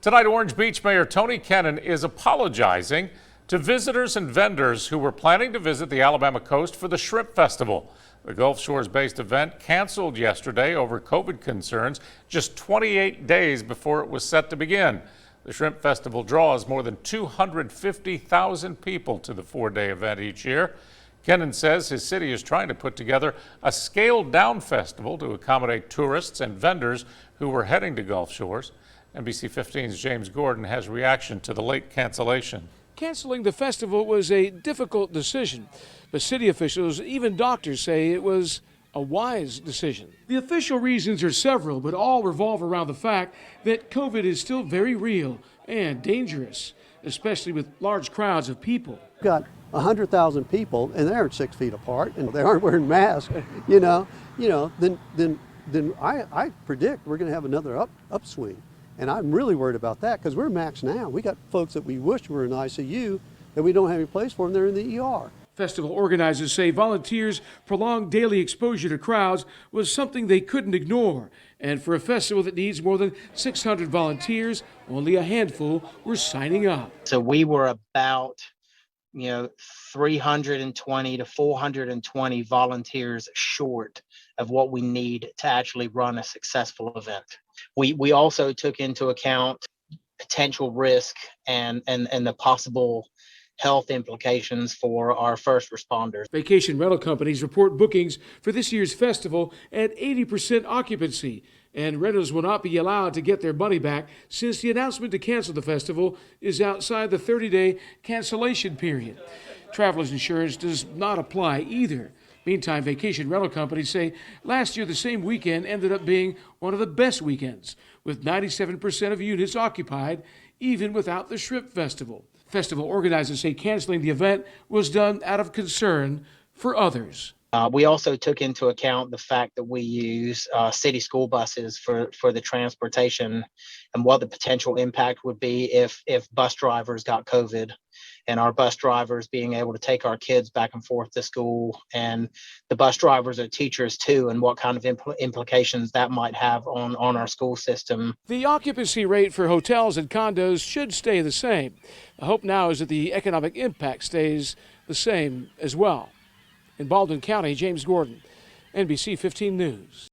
Tonight, Orange Beach Mayor Tony Kennon is apologizing to visitors and vendors who were planning to visit the Alabama coast for the Shrimp Festival. The Gulf Shores-based event canceled yesterday over COVID concerns just 28 days before it was set to begin. The Shrimp Festival draws more than 250,000 people to the four-day event each year. Kennon says his city is trying to put together a scaled-down festival to accommodate tourists and vendors who were heading to Gulf Shores. NBC 15's James Gordon has reaction to the late cancellation. Canceling the festival was a difficult decision, but city officials, even doctors, say it was a wise decision. The official reasons are several, but all revolve around the fact that COVID is still very real and dangerous, especially with large crowds of people. We've got 100,000 people, and they aren't 6 feet apart, and they aren't wearing masks. Then I predict we're going to have another upswing. And I'm really worried about that because we're maxed now. We got folks that we wish were in ICU that we don't have any place for them. They're in the ER. Festival organizers say volunteers' prolonged daily exposure to crowds was something they couldn't ignore. And for a festival that needs more than 600 volunteers, only a handful were signing up. So we were about 320 to 420 volunteers short of what we need to actually run a successful event. We also took into account potential risk and the possible health implications for our first responders. Vacation rental companies report bookings for this year's festival at 80% occupancy, and renters will not be allowed to get their money back since the announcement to cancel the festival is outside the 30-day cancellation period. Travelers insurance does not apply either. Meantime, vacation rental companies say last year the same weekend ended up being one of the best weekends, with 97% of units occupied, even without the Shrimp Festival. Festival organizers say canceling the event was done out of concern for others. We also took into account the fact that we use city school buses for the transportation and what the potential impact would be if bus drivers got COVID, and our bus drivers being able to take our kids back and forth to school, and the bus drivers are teachers too, and what kind of implications that might have on our school system. The occupancy rate for hotels and condos should stay the same. The hope now is that the economic impact stays the same as well. In Baldwin County, James Gordon, NBC 15 News.